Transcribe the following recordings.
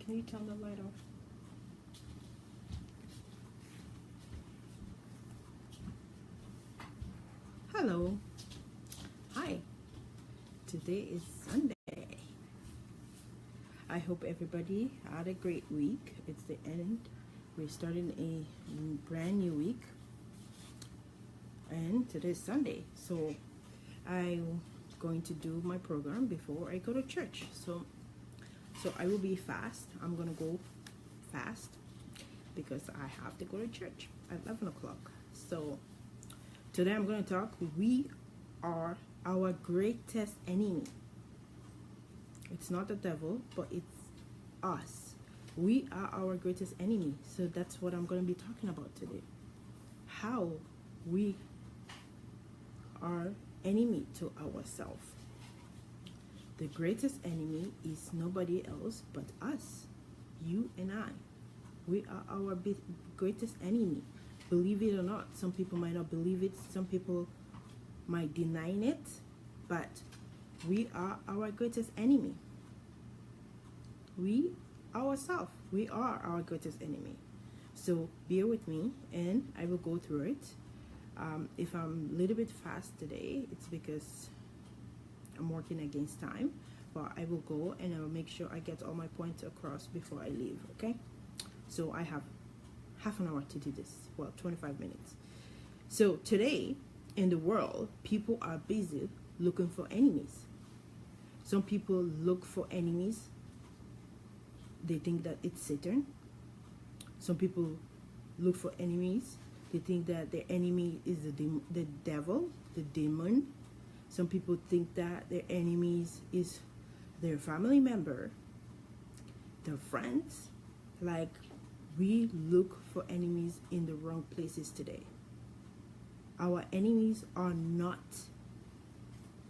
Can you turn the light off? Hello. Hi. Today is Sunday. I hope everybody had a great week. It's the end. We're starting a brand new week. And today's Sunday. So I'm going to do my program before I go to church. So I will be fast. I'm going to go fast because I have to go to church at 11 o'clock. So today I'm going to talk. We are our greatest enemy. It's not the devil, but it's us. We are our greatest enemy. So that's what I'm going to be talking about today. How we are enemy to ourselves. The greatest enemy is nobody else but us, you and I. We are our greatest enemy. Believe it or not, some people might not believe it, some people might deny it, but we are our greatest enemy. We ourselves, we are our greatest enemy. So bear with me and I will go through it. If I'm a little bit fast today, it's because I'm working against time, but I will go and I will make sure I get all my points across before I leave, okay? So I have half an hour to do this, well, 25 minutes. So today in the world, people are busy looking for enemies. Some people look for enemies. They think that it's Satan. Some people look for enemies. They think that their enemy is the devil, the demon. Some people think that their enemies is their family member, their friends. Like, we look for enemies in the wrong places today. Our enemies are not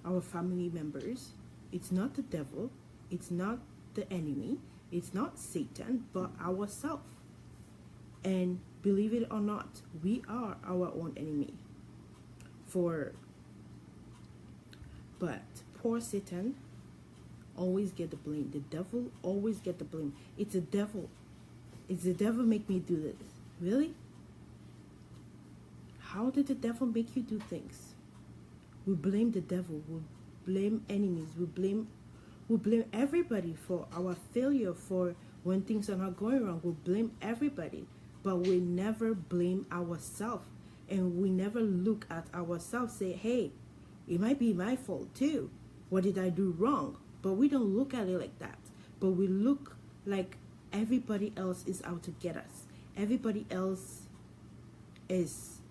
our family members. It's not the devil. It's not the enemy. It's not Satan, but ourselves. And believe it or not, we are our own enemy. But poor Satan always get the blame. The devil always get the blame. It's the devil. It's the devil make me do this. Really? How did the devil make you do things? We blame the devil. We blame enemies. We blame everybody for our failure, for when things are not going wrong. We blame everybody. But we never blame ourselves. And we never look at ourselves, say, hey, it might be my fault too. What did I do wrong? But we don't look at it like that. But we look like everybody else is out to get us. Everybody else is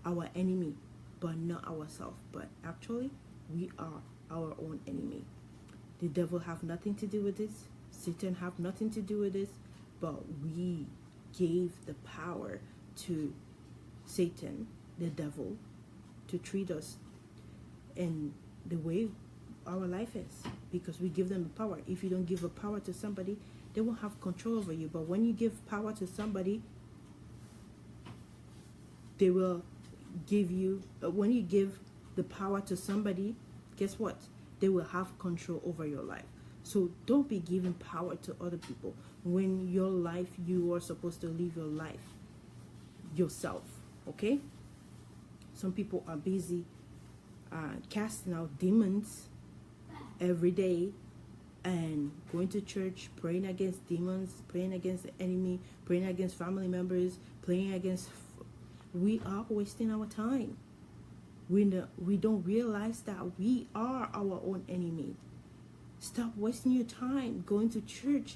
our enemy, but not ourselves. But actually, we are our own enemy. The devil have nothing to do with this. Satan have nothing to do with this. But we gave the power to Satan, the devil, to treat us in the way our life is, because we give them the power. If you don't give a power to somebody, they won't have control over you. But when you give power to somebody, they will give you, when you give the power to somebody, guess what? They will have control over your life. So don't be giving power to other people when your life, you are supposed to live your life yourself, okay? Some people are busy casting out demons every day and going to church, praying against demons, praying against the enemy, praying against family members, praying against... We are wasting our time. We don't realize that we are our own enemy. Stop wasting your time going to church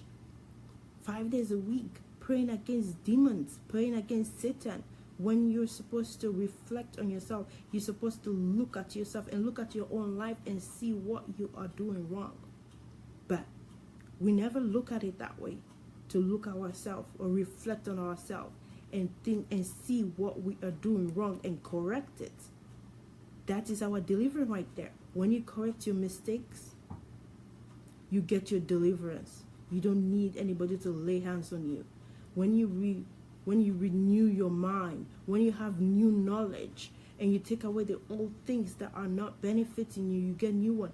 5 days a week, praying against demons, praying against Satan, when you're supposed to reflect on yourself. You're supposed to look at yourself and look at your own life and see what you are doing wrong. But we never look at it that way, to look at ourselves or reflect on ourselves and think and see what we are doing wrong and correct it. That is our deliverance right there. When you correct your mistakes, you get your deliverance. You don't need anybody to lay hands on you. When you renew your mind, when you have new knowledge, and you take away the old things that are not benefiting you, you get new one.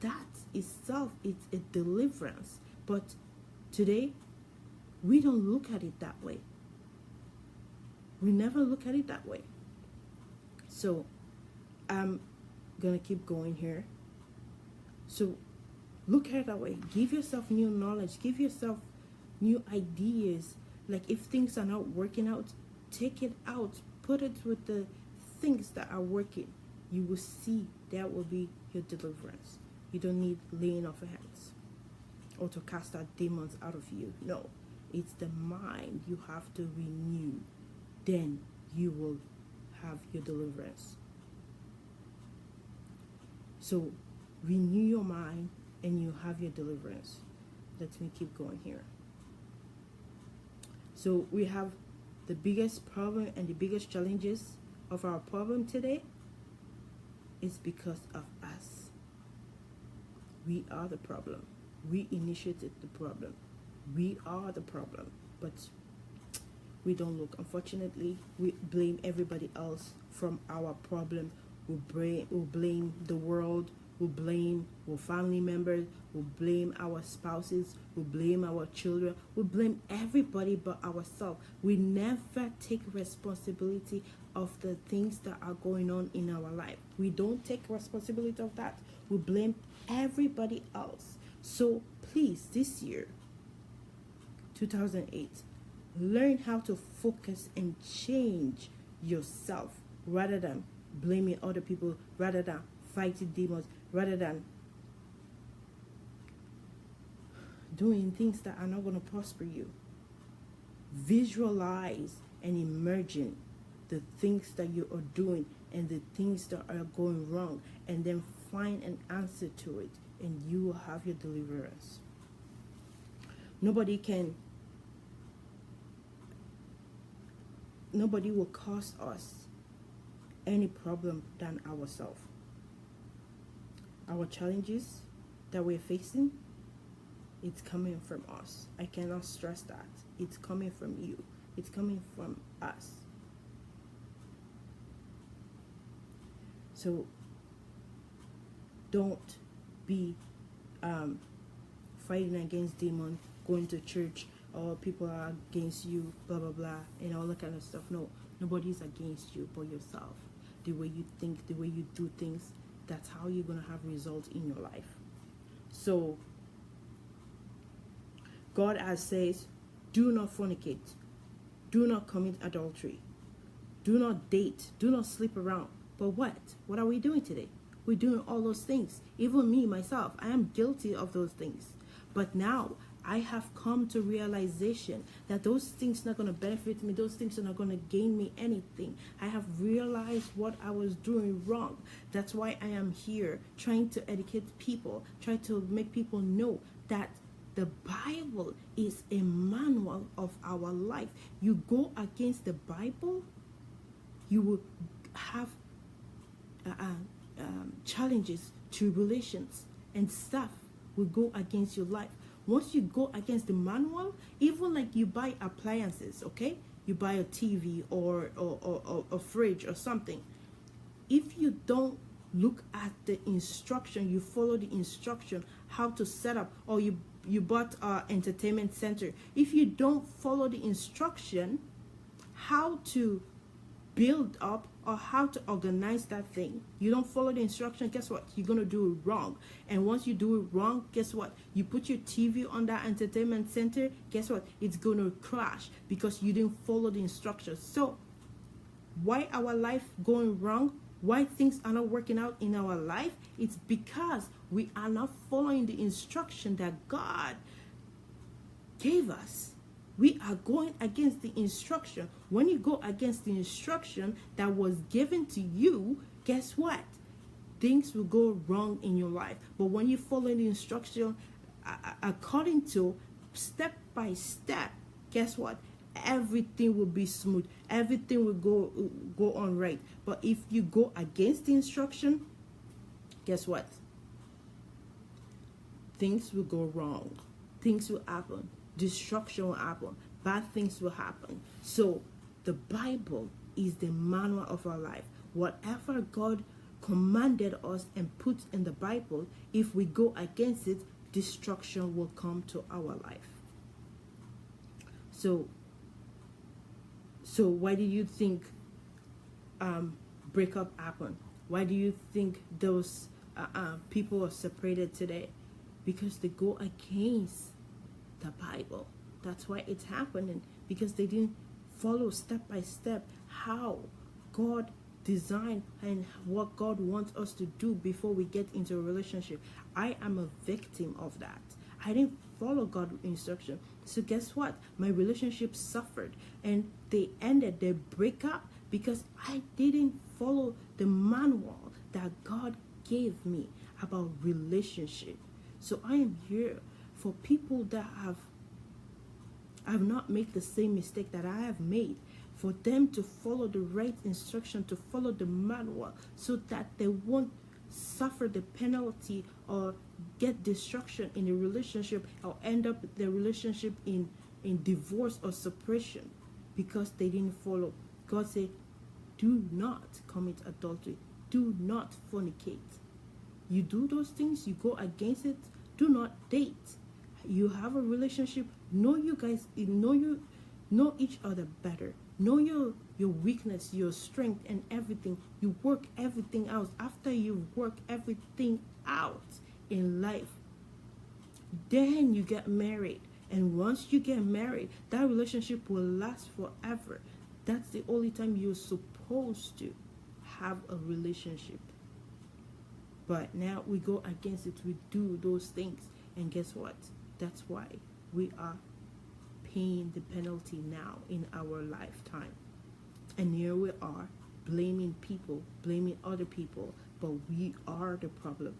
That itself is a deliverance. But today, we don't look at it that way. We never look at it that way. So I'm gonna keep going here. So look at it that way. Give yourself new knowledge. Give yourself new ideas. Like if things are not working out, take it out. Put it with the things that are working. You will see that will be your deliverance. You don't need laying off hands or to cast out demons out of you. No, it's the mind you have to renew. Then you will have your deliverance. So renew your mind and you have your deliverance. Let me keep going here. So we have the biggest problem and the biggest challenges of our problem today is because of us. We are the problem. We initiated the problem. We are the problem. But we don't look. Unfortunately, we blame everybody else from our problem. We blame the world. We blame our family members. We blame our spouses. We blame our children. We blame everybody but ourselves. We never take responsibility of the things that are going on in our life. We don't take responsibility of that. We blame everybody else. So please, this year, 2008, learn how to focus and change yourself rather than blaming other people, rather than fighting demons, rather than doing things that are not going to prosper you. Visualize and imagine the things that you are doing and the things that are going wrong, and then find an answer to it, and you will have your deliverance. Nobody will cause us any problem than ourselves. Our challenges that we're facing, it's coming from us. I cannot stress that. It's coming from you. It's coming from us. So don't be fighting against demons, going to church, or people are against you, blah, blah, blah, and all that kind of stuff. No, nobody's against you but yourself. The way you think, the way you do things, that's how you're going to have results in your life. So God has says, do not fornicate, do not commit adultery, do not date, do not sleep around. But what are we doing today? We're doing all those things. Even me, myself, I am guilty of those things. But now I have come to realization that those things are not going to benefit me. Those things are not going to gain me anything. I have realized what I was doing wrong. That's why I am here trying to educate people, trying to make people know that the Bible is a manual of our life. You go against the Bible, you will have challenges, tribulations, and stuff will go against your life. Once you go against the manual, even like you buy appliances, okay? You buy a TV or a fridge or something. If you don't look at the instruction, you follow the instruction, how to set up, or you bought an entertainment center. If you don't follow the instruction, how to build up or how to organize that thing, you don't follow the instruction, guess what? You're going to do it wrong. And once you do it wrong, guess what? You put your TV on that entertainment center, guess what? It's going to crash because you didn't follow the instructions. So why our life going wrong? Why things are not working out in our life? It's because we are not following the instruction that God gave us. We are going against the instruction. When you go against the instruction that was given to you, guess what? Things will go wrong in your life. But when you follow the instruction according to step by step, guess what? Everything will be smooth. Everything will go on right. But if you go against the instruction, guess what? Things will go wrong. Things will happen. Destruction will happen. Bad things will happen. So the Bible is the manual of our life. Whatever God commanded us and put in the Bible, if we go against it, destruction will come to our life. So why do you think breakup happened? Why do you think those people are separated today? Because they go against the Bible. That's why it's happening, because they didn't follow step by step how God designed and what God wants us to do before we get into a relationship. I am a victim of that. I didn't follow God's instruction. So guess what? My relationship suffered and they ended. They break up because I didn't follow the manual that God gave me about relationship. So I am here for people that have not made the same mistake that I have made, for them to follow the right instruction, to follow the manual, so that they won't suffer the penalty or get destruction in a relationship, or end up the relationship in divorce or separation because they didn't follow. God said, do not commit adultery. Do not fornicate. You do those things, you go against it, do not date. You have a relationship, know each other better. Know your weakness, your strength, and everything. You work everything out. After you work everything out in life, then you get married. And once you get married, that relationship will last forever. That's the only time you're supposed to have a relationship. But now we go against it. We do those things. And guess what? That's why we are paying the penalty now in our lifetime. And here we are blaming people, blaming other people, but we are the problem.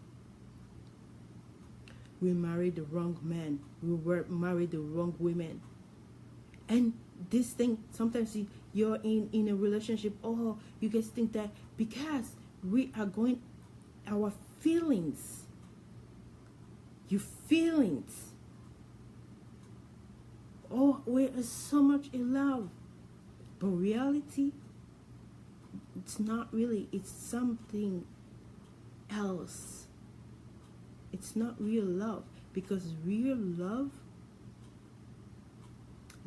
We married the wrong man. We married the wrong women. And this thing, sometimes you're in a relationship, you guys think that because we are going, our feelings, your feelings, we are so much in love. But reality, it's not really. It's something else. It's not real love, because real love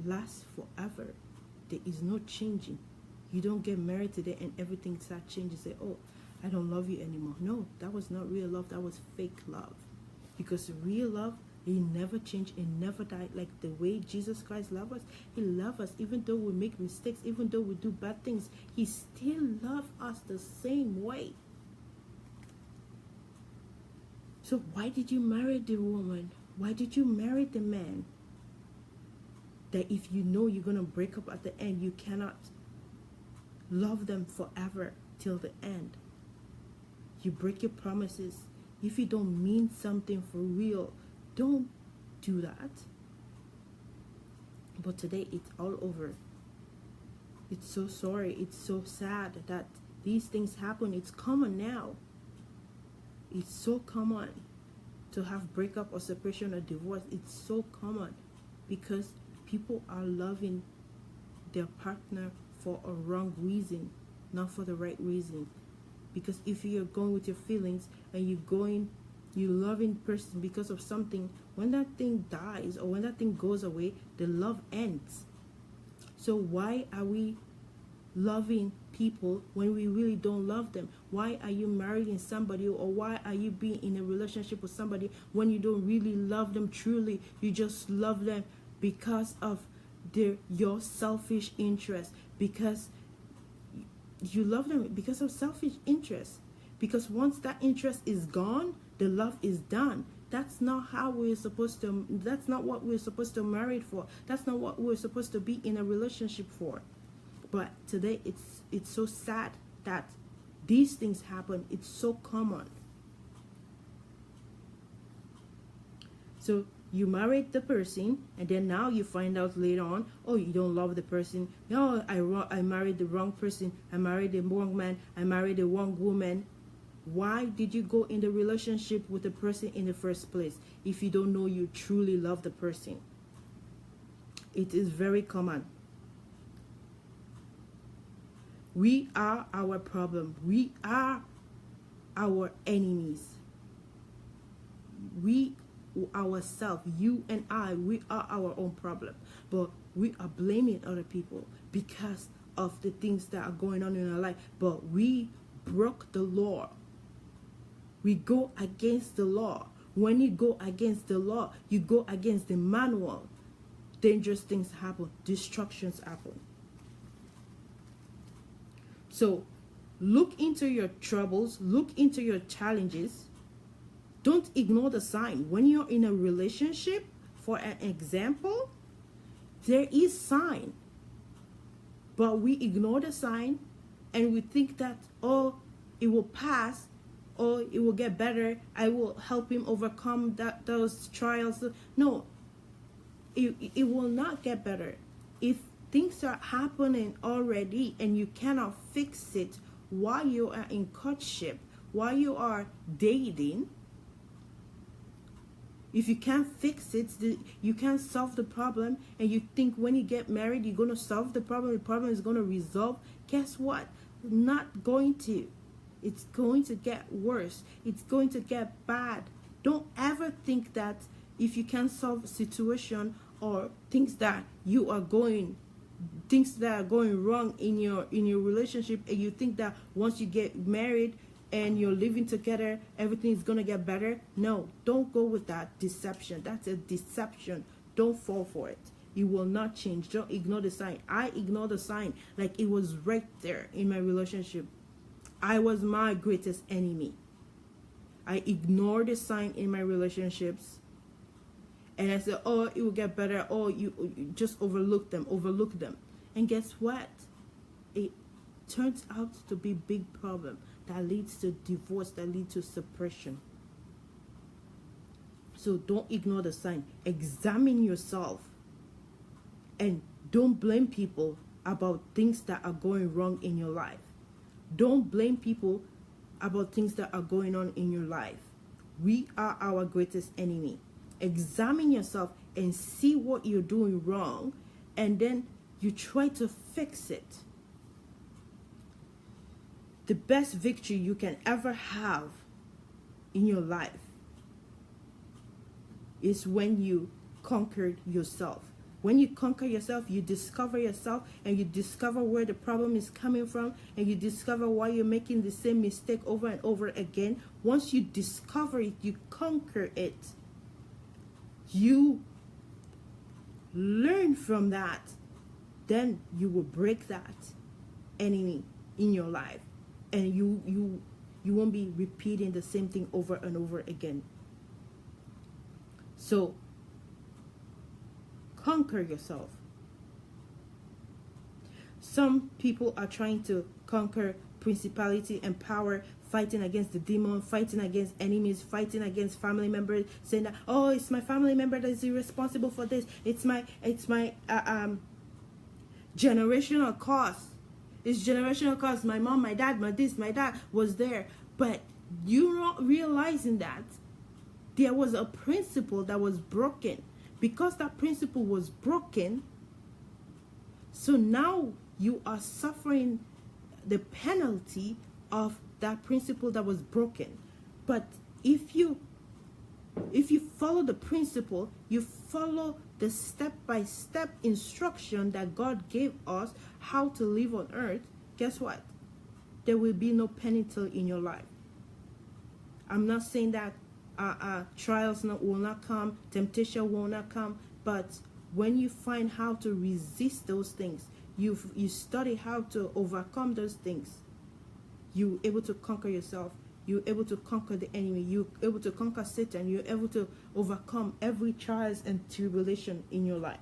lasts forever. There is no changing. You don't get married today and everything starts changing. Say, I don't love you anymore. No, that was not real love. That was fake love. Because real love, He never changed, He never died. Like the way Jesus Christ loved us, He loved us. Even though we make mistakes, even though we do bad things, He still loves us the same way. So why did you marry the woman? Why did you marry the man? That if you know you're going to break up at the end, you cannot love them forever till the end. You break your promises. If you don't mean something for real, don't do that. But today it's all over. It's so sorry. It's so sad that these things happen. It's common now. It's so common to have breakup or separation or divorce. It's so common because people are loving their partner for a wrong reason, not for the right reason. Because if you're going with your feelings and you loving person because of something, when that thing dies or when that thing goes away, the love ends. So why are we loving people when we really don't love them? Why are you marrying somebody, or why are you being in a relationship with somebody when you don't really love them truly? You just love them because of your selfish interest, because you love them because of selfish interest. Because once that interest is gone, the love is done. That's not how we're supposed to, that's not what we're supposed to marry for. That's not what we're supposed to be in a relationship for. But today it's so sad that these things happen. It's so common. So you married the person, and then now you find out later on, you don't love the person. No, I married the wrong person. I married the wrong man. I married the wrong woman. Why did you go in the relationship with the person in the first place if you don't know you truly love the person? It is very common. We are our problem. We are our enemies. We ourselves. You and I, we are our own problem. But we are blaming other people because of the things that are going on in our life. But we broke the law. We go against the law. When you go against the law, you go against the manual. Dangerous things happen. Destructions happen. So look into your troubles. Look into your challenges. Don't ignore the sign. When you're in a relationship, for an example, there is sign. But we ignore the sign and we think that, oh, it will pass, or it will get better. I will help him overcome those trials. No, it will not get better. If things are happening already and you cannot fix it while you are in courtship, while you are dating, if you can't fix it, you can't solve the problem, and you think when you get married you're going to solve the problem is going to resolve, guess what? Not going to. It's going to get worse. It's going to get bad. Don't ever think that if you can't solve a situation or things that are going wrong in your relationship, and you think that once you get married and you're living together, everything is going to get better. No, don't go with that deception. That's a deception. Don't fall for it. It will not change. Don't ignore the sign. I ignored the sign like it was right there in my relationship. I was my greatest enemy. I ignored the sign in my relationships. And I said, oh, it will get better. Oh, you just overlook them. And guess what? It turns out to be a big problem that leads to divorce, that leads to separation. So don't ignore the sign. Examine yourself. And don't blame people about things that are going wrong in your life. Don't blame people about things that are going on in your life. We are our greatest enemy. Examine yourself and see what you're doing wrong, and then you try to fix it. The best victory you can ever have in your life is when you conquered yourself. When you conquer yourself, you discover yourself, and you discover where the problem is coming from, and you discover why you're making the same mistake over and over again. Once you discover it, you conquer it. You learn from that. Then you will break that enemy in your life. And you won't be repeating the same thing over and over again. So, conquer yourself. Some people are trying to conquer principality and power, fighting against the demon, fighting against enemies, fighting against family members, saying that, oh, it's my family member that is responsible for this. It's my generational cause. It's generational cause. My mom, my dad, my dad was there. But you're not realizing that there was a principle that was broken. Because that principle was broken, so now you are suffering the penalty of that principle that was broken. But if you follow the principle, you follow the step-by-step instruction that God gave us how to live on earth, guess what? There will be no penalty in your life. I'm not saying that trials will not come, temptation will not come, but when you find how to resist those things, you study how to overcome those things, you're able to conquer yourself. You're able to conquer the enemy. You're able to conquer Satan. You're able to overcome every trials and tribulation in your life.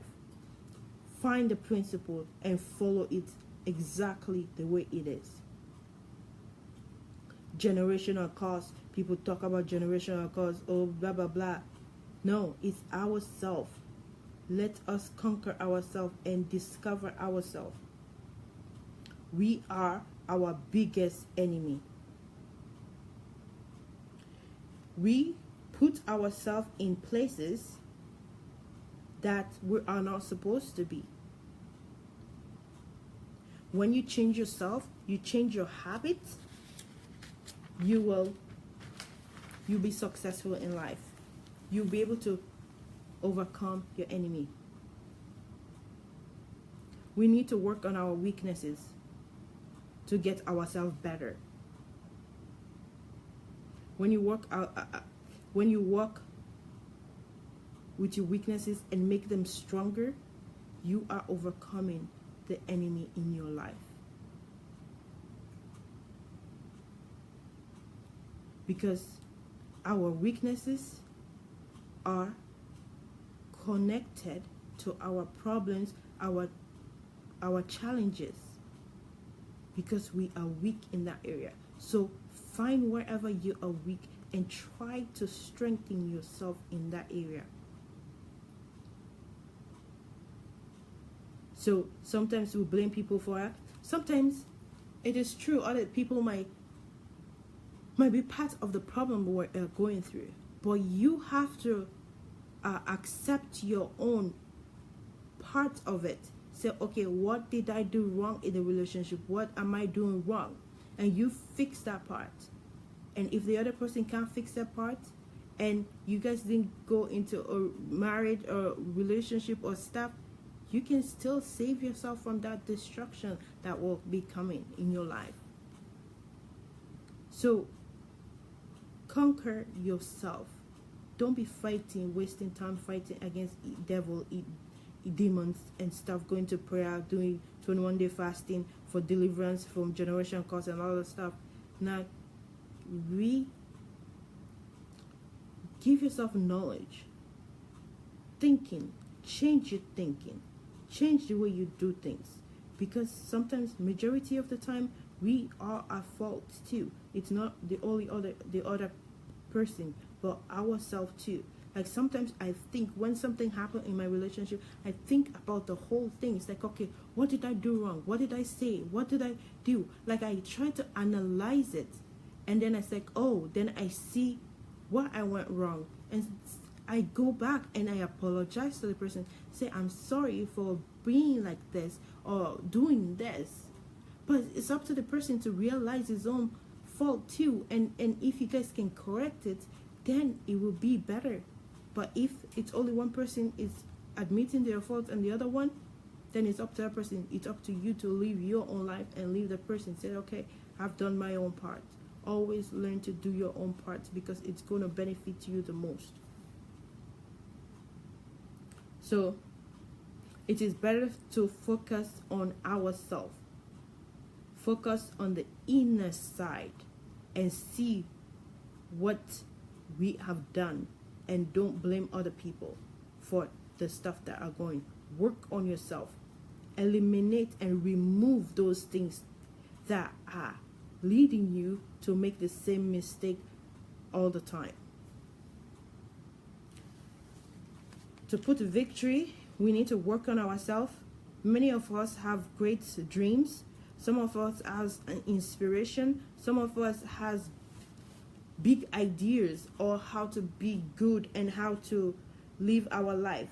Find the principle and follow it exactly the way it is. Generational cause. People talk about generational cause. Oh, blah, blah, blah. No, it's ourselves. Let us conquer ourselves and discover ourselves. We are our biggest enemy. We put ourselves in places that we are not supposed to be. When you change yourself, you change your habits, you'll be successful in life. you'll be able to overcome your enemy. We need to work on our weaknesses to get ourselves better. When you work with your weaknesses and make them stronger, you are overcoming the enemy in your life. Because our weaknesses are connected to our problems, our challenges, because we are weak in that area. So find wherever you are weak and try to strengthen yourself in that area. So sometimes we blame people for it. Sometimes it is true, other people might be part of the problem we're going through, but you have to accept your own part of it. Say, okay, what did I do wrong in the relationship? What am I doing wrong? And you fix that part. And if the other person can't fix that part, and you guys didn't go into a marriage or relationship or stuff, you can still save yourself from that destruction that will be coming in your life. So conquer yourself. Don't be wasting time fighting against devil, demons and stuff, going to prayer, doing 21-day fasting for deliverance from generation curse and all that stuff. Now, give yourself knowledge, thinking, change your thinking, change the way you do things, because sometimes, majority of the time, we are at fault too. It's not the other person, but ourselves too. Like sometimes I think when something happened in my relationship, I think about the whole thing. It's like, okay, what did I do wrong? What did I say? What did I do? Like I try to analyze it, and then it's like, oh, then I see what I went wrong, and I go back and I apologize to the person, say I'm sorry for being like this or doing this. But it's up to the person to realize his own fault too, and if you guys can correct it, then it will be better. But if it's only one person is admitting their fault and the other one, then it's up to that person. It's up to you to live your own life and leave the person. Say, okay, I've done my own part. Always learn to do your own part, because it's going to benefit you the most. So it is better to focus on ourselves. Focus on the inner side and see what we have done, and don't blame other people for the stuff that are going. Work on yourself. Eliminate and remove those things that are leading you to make the same mistake all the time. To put victory, we need to work on ourselves. Many of us have great dreams. Some of us has an inspiration. Some of us has big ideas or how to be good and how to live our life.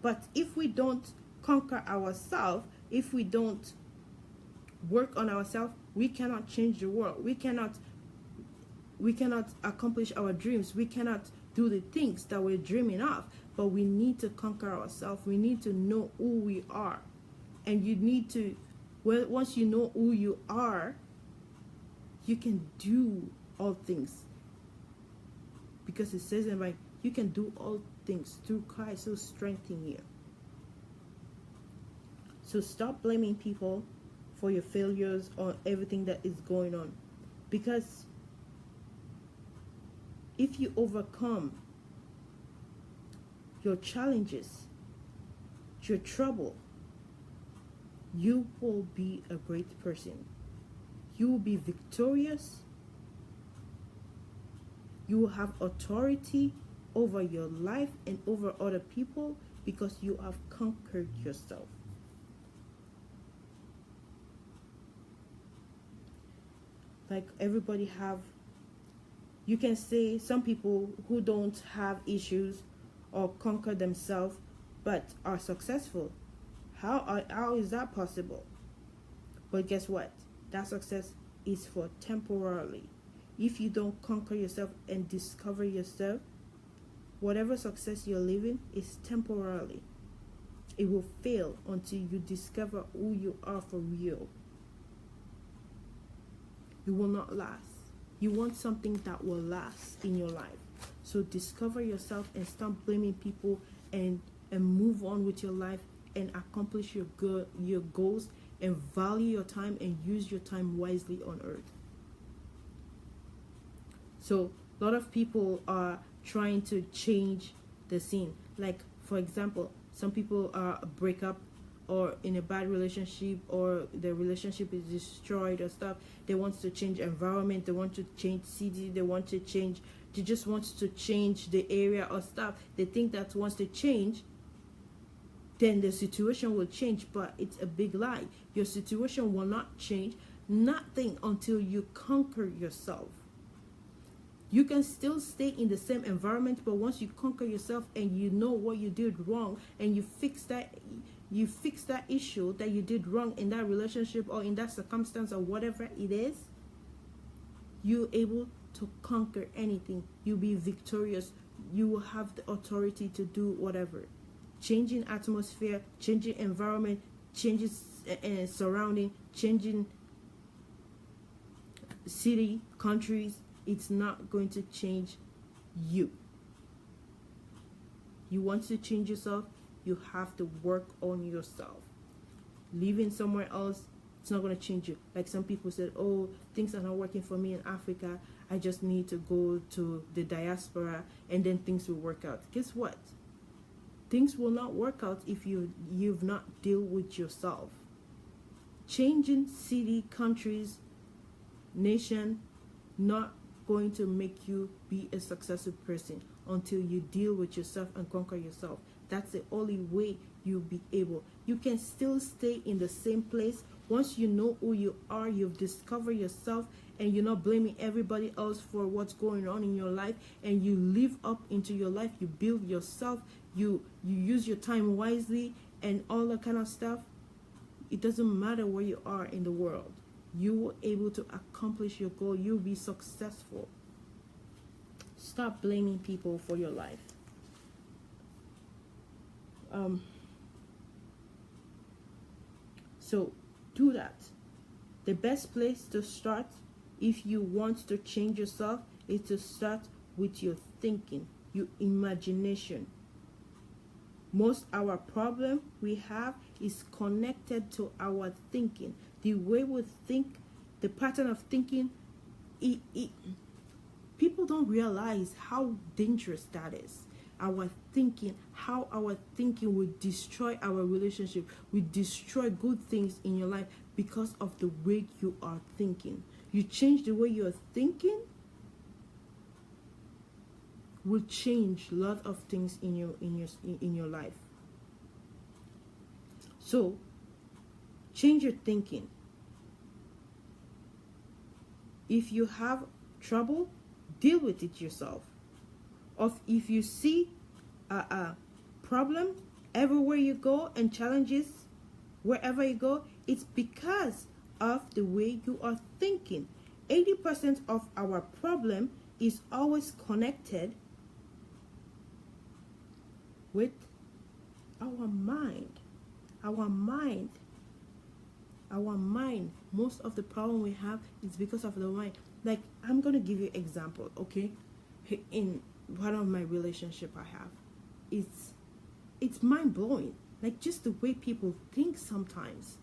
But if we don't conquer ourselves, if we don't work on ourselves, we cannot change the world. We cannot accomplish our dreams. We cannot do the things that we're dreaming of. But we need to conquer ourselves. We need to know who we are. And you need to, well, once you know who you are, you can do all things. Because it says in the Bible, you can do all things through Christ who strengthens you. So stop blaming people for your failures or everything that is going on. Because if you overcome your challenges, your trouble, you will be a great person. You will be victorious. You will have authority over your life and over other people, because you have conquered yourself. Like everybody have, you can say some people who don't have issues or conquer themselves but are successful. How is that possible? But guess what? That success is for temporarily. If you don't conquer yourself and discover yourself, whatever success you're living is temporarily. It will fail until you discover who you are for real. It will not last. You want something that will last in your life. So discover yourself and stop blaming people, and move on with your life and accomplish your goals, and value your time and use your time wisely on earth. So a lot of people are trying to change the scene. Like, for example, some people break up or in a bad relationship, or the relationship is destroyed or stuff. They want to change environment, they want to change city, they just want to change the area or stuff. They think that once they change, then the situation will change, but it's a big lie. Your situation will not change, nothing, until you conquer yourself. You can still stay in the same environment, but once you conquer yourself and you know what you did wrong, and you fix that issue that you did wrong in that relationship or in that circumstance or whatever it is, you're able to conquer anything. You'll be victorious. You will have the authority to do whatever. Changing atmosphere, changing environment, changes surrounding, changing city, countries, it's not going to change you. You want to change yourself, you have to work on yourself. Living somewhere else, it's not going to change you. Like some people said, oh, things are not working for me in Africa, I just need to go to the diaspora and then things will work out. Guess what? Things will not work out if you've not dealt with yourself. Changing city, countries, nation, not going to make you be a successful person until you deal with yourself and conquer yourself. That's the only way you'll be able. You can still stay in the same place. Once you know who you are, you've discovered yourself, and you're not blaming everybody else for what's going on in your life, and you live up into your life, you build yourself, you use your time wisely and all that kind of stuff. It doesn't matter where you are in the world. You will able to accomplish your goal. You'll be successful. Stop blaming people for your life. So do that. The best place to start if you want to change yourself is to start with your thinking, your imagination. Most our problem we have is connected to our thinking. The way we think, the pattern of thinking, people don't realize how dangerous that is. Our thinking, how our thinking will destroy our relationship, will destroy good things in your life because of the way you are thinking. You change the way you're thinking, will change a lot of things in your life. So change your thinking. If you have trouble, deal with it yourself. Or if you see a problem everywhere you go and challenges wherever you go, it's because of the way you are thinking. 80% of our problem is always connected with our mind. Our mind. Most of the problem we have is because of the mind. Like, I'm going to give you an example, okay? In one of my relationship I have, it's mind-blowing. Like, just the way people think sometimes.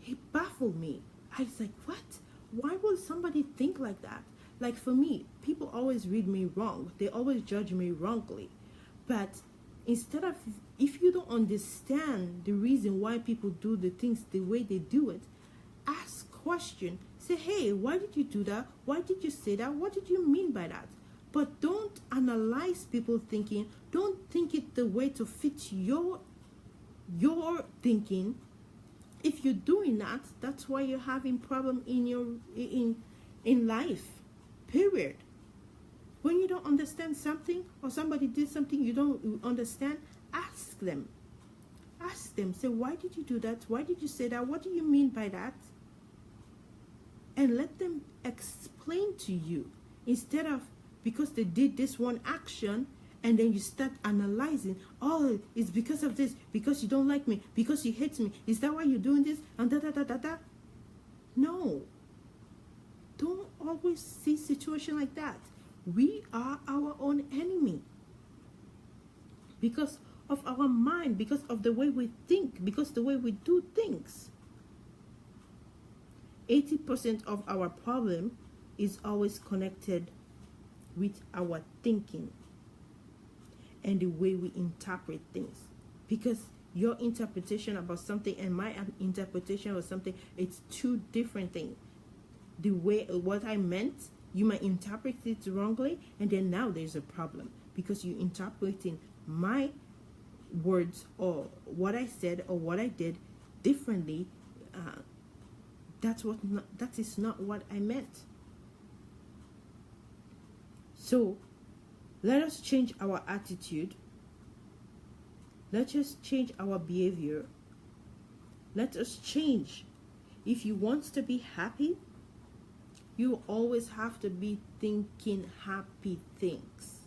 It baffled me. I was like, what? Why would somebody think like that? Like, for me, people always read me wrong. They always judge me wrongly. But instead of, if you don't understand the reason why people do the things the way they do it, ask question. Say, hey, why did you do that? Why did you say that? What did you mean by that? But don't analyze people thinking. Don't think it the way to fit your thinking. If you're doing that, that's why you're having problem in life. Period. When you don't understand something, or somebody did something you don't understand, ask them. Ask them. Say, why did you do that? Why did you say that? What do you mean by that? And let them explain to you. Instead of, because they did this one action, And then you start analyzing, oh, it's because of this, because you don't like me, because you hate me. Is that why you're doing this? And da da da da da. No. Don't always see situation like that. We are our own enemy. Because of our mind, because of the way we think, because the way we do things. 80% of our problem is always connected with our thinking and the way we interpret things. Because your interpretation about something and my interpretation of something, it's two different things. The way what I meant, you might interpret it wrongly, and then now there's a problem because you're interpreting my words or what I said or what I did differently. That is not what I meant. So let us change our attitude. Let us change our behavior. Let us change. If you want to be happy, you always have to be thinking happy things.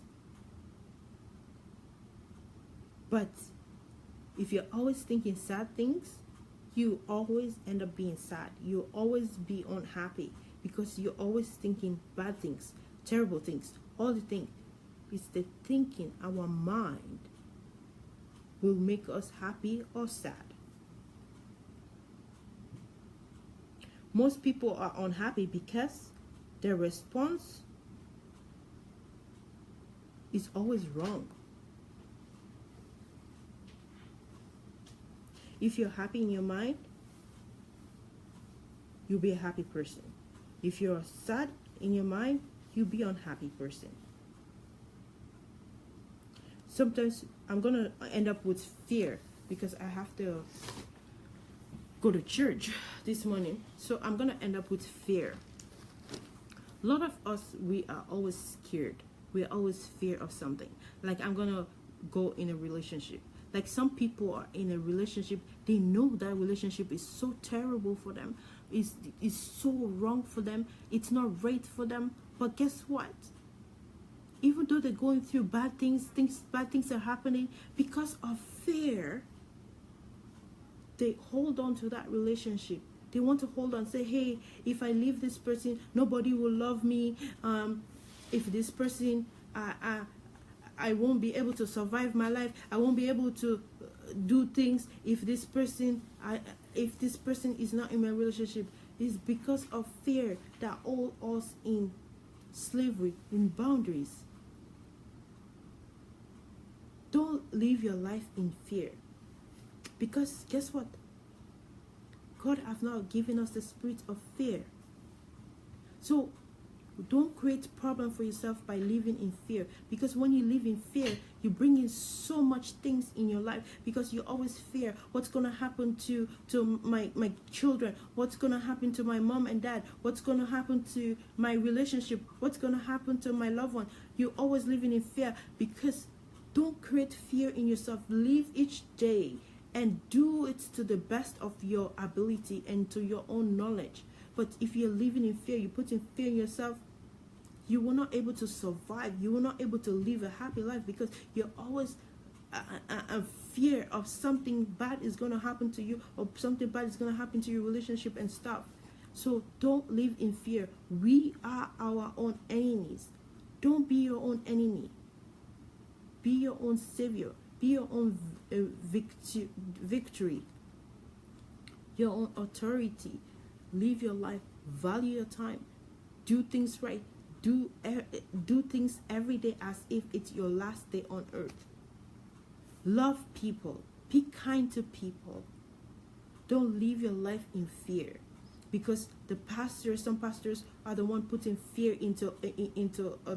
But if you're always thinking sad things, you always end up being sad. You'll always be unhappy because you're always thinking bad things, terrible things, all the things. It's the thinking, our mind, will make us happy or sad. Most people are unhappy because their response is always wrong. If you're happy in your mind, you'll be a happy person. If you're sad in your mind, you'll be an unhappy person. Sometimes I'm going to end up with fear because I have to go to church this morning. So I'm going to end up with fear. A lot of us, we are always scared. We're always fear of something. Like I'm going to go in a relationship. Like some people are in a relationship, they know that relationship is so terrible for them. It's so wrong for them. It's not right for them. But guess what? Even though they're going through bad things are happening, because of fear, they hold on to that relationship. They want to hold on, say, hey, if I leave this person, nobody will love me. If this person, I won't be able to survive my life. I won't be able to do things if this person is not in my relationship. It's because of fear that hold us in slavery, in boundaries. Don't live your life in fear. Because guess what? God has not given us the spirit of fear. So don't create problem for yourself by living in fear. Because when you live in fear, you bring in so much things in your life. Because you always fear what's going to happen to my children. What's going to happen to my mom and dad. What's going to happen to my relationship. What's going to happen to my loved one. You're always living in fear. Because don't create fear in yourself. Live each day and do it to the best of your ability and to your own knowledge. But if you're living in fear, you're putting fear in yourself, you will not able to survive. You will not able to live a happy life because you're always a fear of something bad is going to happen to you or something bad is going to happen to your relationship and stuff. So don't live in fear. We are our own enemies. Don't be your own enemy. Be your own savior. Be your own victory. Your own authority. Live your life. Value your time. Do things right. Do things every day as if it's your last day on earth. Love people. Be kind to people. Don't live your life in fear. Because some pastors are the one putting fear into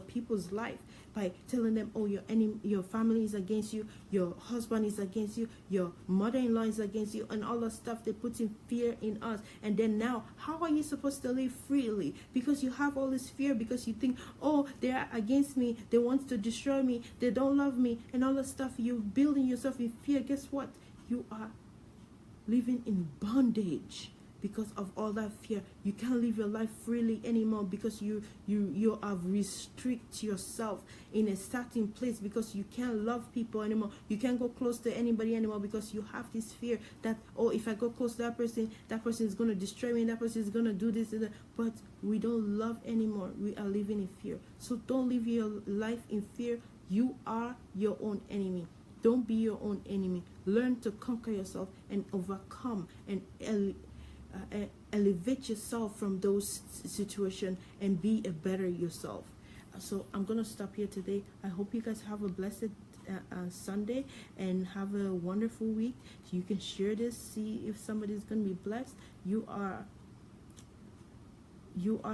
people's life by telling them, oh, your family is against you, your husband is against you, your mother-in-law is against you, and all that stuff. They're putting fear in us. And then now, how are you supposed to live freely? Because you have all this fear, because you think, oh, they are against me, they want to destroy me, they don't love me, and all that stuff. You're building yourself in fear. Guess what? You are living in bondage. because of all that fear. You can't live your life freely anymore because you have restrict yourself in a certain place, because you can't love people anymore. You can't go close to anybody anymore because you have this fear that, oh, if I go close to that person is going to destroy me, that person is going to do this and that. But we don't love anymore. We are living in fear. So don't live your life in fear. You are your own enemy. Don't be your own enemy. Learn to conquer yourself and overcome and elevate yourself from those situations and be a better yourself. So I'm going to stop here today. I hope you guys have a blessed Sunday and have a wonderful week. You can share this, see if somebody's going to be blessed. You are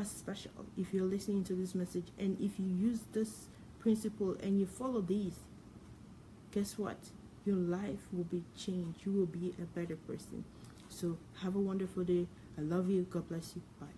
special if you're listening to this message, and if you use this principle and you follow these, guess what? Your life will be changed. You will be a better person. So have a wonderful day. I love you. God bless you. Bye.